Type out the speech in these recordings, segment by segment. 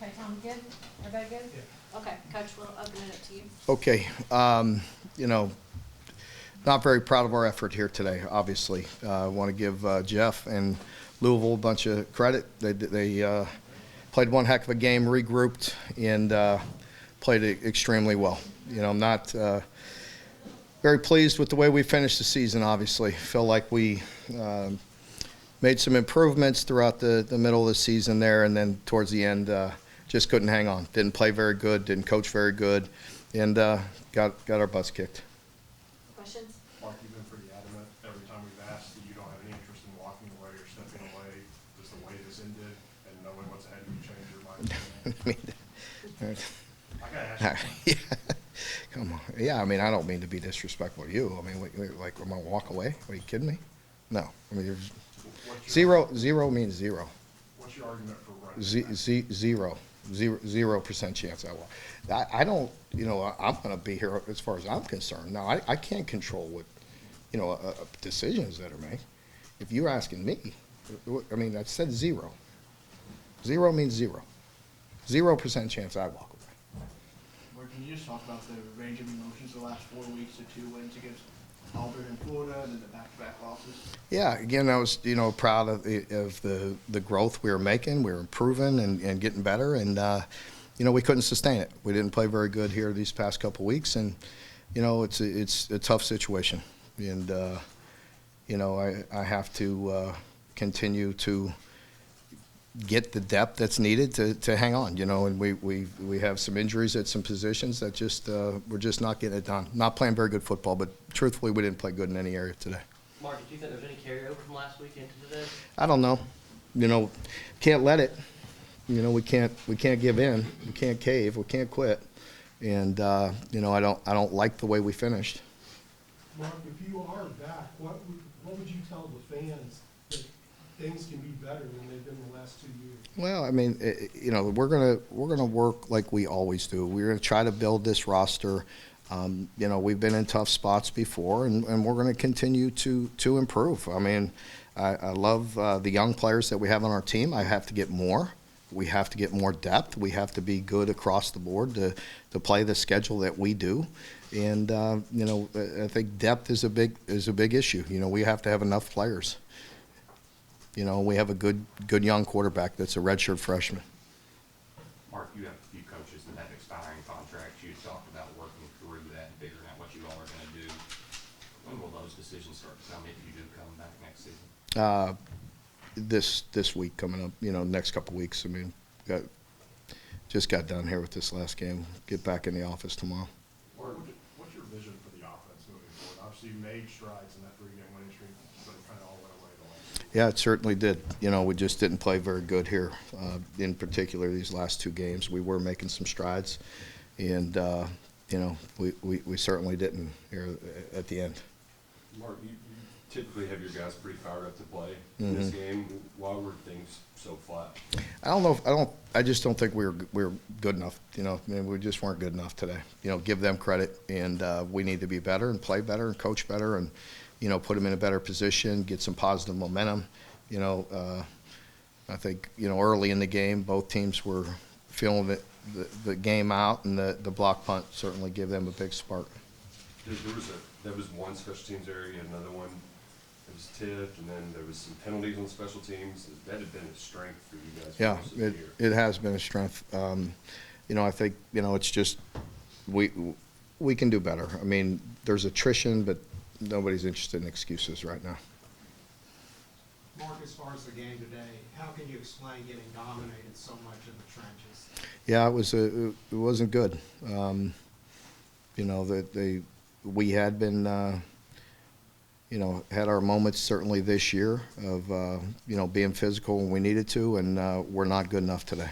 Okay, Tom, good? Everybody good? Yeah. Okay, Coach, we'll open it up to you. Okay, you know, not very proud of our effort here today, obviously. I want to give Jeff and Louisville a bunch of credit. They played one heck of a game, regrouped, and played it extremely well. You know, I'm not very pleased with the way we finished the season, obviously. Feel like we made some improvements throughout the middle of the season there, and then towards the end just couldn't hang on. Didn't play very good, didn't coach very good, and got our butts kicked. Questions? Mark, you've been pretty adamant every time we've asked that you don't have any interest in walking away or stepping away. Does the way this ended and knowing what's ahead, you change your mind? I gotta ask you. Yeah. Come on. Yeah, I mean, I don't mean to be disrespectful to you. I mean, like, am I gonna walk away? Are you kidding me? No. I mean, there's zero means zero. What's your argument for running? 0% chance I will. I don't, you know, I'm going to be here as far as I'm concerned. Now, I can't control what, you know, decisions that are made. If you're asking me, I mean, I said zero. Zero means zero. 0% chance I walk away. Mark, can you just talk about the range of emotions the last 4 weeks, the 2 wins against Auburn and Florida, and then the back-to-back losses? Yeah, again, I was, you know, proud of the growth we were making. We were improving and getting better, and you know, we couldn't sustain it. We didn't play very good here these past couple weeks, and you know, it's a tough situation, and you know, I have to continue to get the depth that's needed to hang on, you know, and we have some injuries at some positions that just we're just not getting it done. Not playing very good football, but truthfully, we didn't play good in any area today. Mark, do you think there's any carryover from last week into today? I don't know. You know, can't let it. You know, we can't give in. We can't cave. We can't quit. And you know, I don't like the way we finished. Mark, if you are back, what would you tell the fans that things can be better than they've been the last 2 years? Well, I mean, you know, we're gonna work like we always do. We're gonna try to build this roster. You know, we've been in tough spots before, and we're gonna continue to improve. I mean, I love the young players that we have on our team. I have to get more. We have to get more depth. We have to be good across the board to play the schedule that we do. And you know, I think depth is a big issue. You know, we have to have enough players. You know, we have a good young quarterback that's a redshirt freshman. Mark, you have a few coaches that have expiring contracts. You talked about working through that and figuring out what you all are going to do. When will those decisions start to come if you do come back next season? This week coming up, you know, next couple weeks. I mean, just got done here with this last game. Get back in the office tomorrow. Mark, what's your vision for the offense moving forward? Obviously, you made strides in that 3-game winning streak, but it kind of all went away the last 2 weeks. Yeah, it certainly did. You know, we just didn't play very good here. In particular, these last 2 games, we were making some strides, and you know, we certainly didn't here at the end. Mark, you typically have your guys pretty fired up to play in this game. Why were things so flat? I just don't think we were good enough. You know, I mean, we just weren't good enough today. You know, give them credit, and we need to be better and play better and coach better, and you know, put them in a better position, get some positive momentum. You know, I think, you know, early in the game, both teams were feeling the game out, and the block punt certainly gave them a big spark. There was one special teams area, another one that was tipped, and then there was some penalties on special teams. That had been a strength for you guys. Yeah, most of the year. it has been a strength. You know, I think, you know, it's just we can do better. I mean, there's attrition, but nobody's interested in excuses right now. Mark, as far as the game today, how can you explain getting dominated so much in the trenches? Yeah, it wasn't good. You know, we had been, you know, had our moments certainly this year of, you know, being physical when we needed to, and we're not good enough today.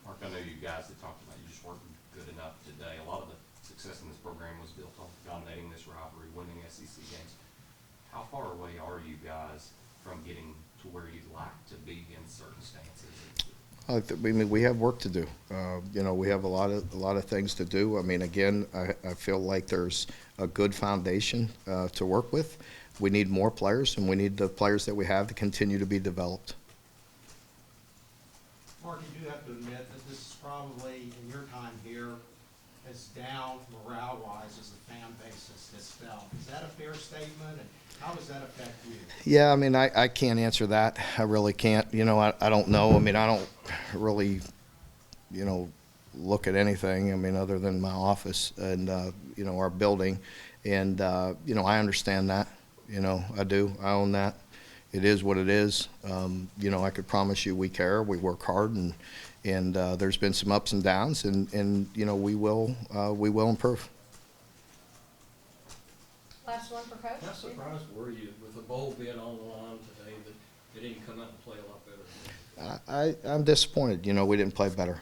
Mark, I know you guys that talked about you just weren't good enough today. A lot of the success in this program was built on dominating this rivalry, winning SEC games. How far away are you guys from getting to where you'd like to be in certain stances? I mean, we have work to do. You know, we have a lot of things to do. I mean, again, I feel like there's a good foundation to work with. We need more players, and we need the players that we have to continue to be developed. Mark, you do have to admit that this is probably, in your time here, as down morale-wise as the fan base has felt. Is that a fair statement, and how does that affect you? Yeah, I mean, I can't answer that. I really can't. You know, I don't know. I mean, I don't really, you know, look at anything, I mean, other than my office and, you know, our building. And, you know, I understand that. You know, I do. I own that. It is what it is. You know, I could promise you we care. We work hard, and there's been some ups and downs, and you know, we will improve. Last one for Coach. How surprised were you with the bowl being on the line today that they didn't come out and play a lot better? I'm disappointed. You know, we didn't play better.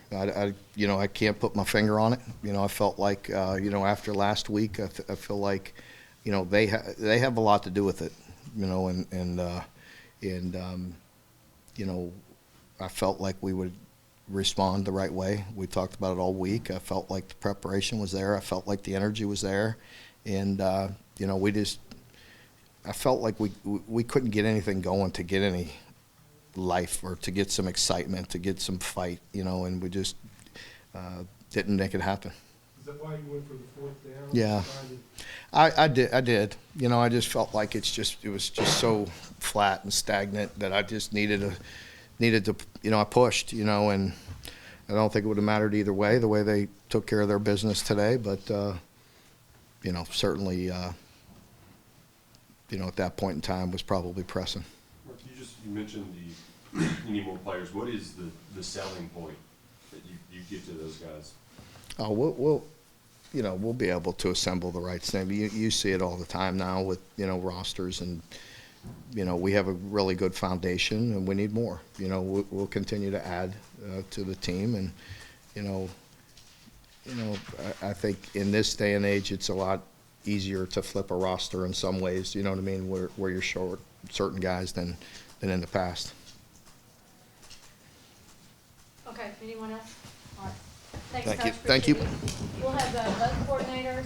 You know, I can't put my finger on it. You know, I felt like, you know, after last week, I feel like, you know, they have a lot to do with it. You know, you know, I felt like we would respond the right way. We talked about it all week. I felt like the preparation was there. I felt like the energy was there, and you know, I felt like we couldn't get anything going to get any life or to get some excitement, to get some fight, you know, and we just didn't make it happen. Is that why you went for the fourth down? Yeah. I did. You know, I just felt like it was just so flat and stagnant that I just needed to, you know, I pushed, you know, and I don't think it would have mattered either way, the way they took care of their business today, but, you know, certainly, you know, at that point in time was probably pressing. Mark, you mentioned you need more players. What is the selling point that you give to those guys? Oh, we'll you know, we'll be able to assemble the right team. You see it all the time now with, you know, rosters, and, you know, we have a really good foundation and we need more. You know, we'll continue to add to the team, and, you know, I think in this day and age it's a lot easier to flip a roster in some ways, you know what I mean, where you're short certain guys than in the past. Okay, anyone else? All right. Thanks, Thank you. Coach. Thank you. Appreciate it. We'll have both coordinators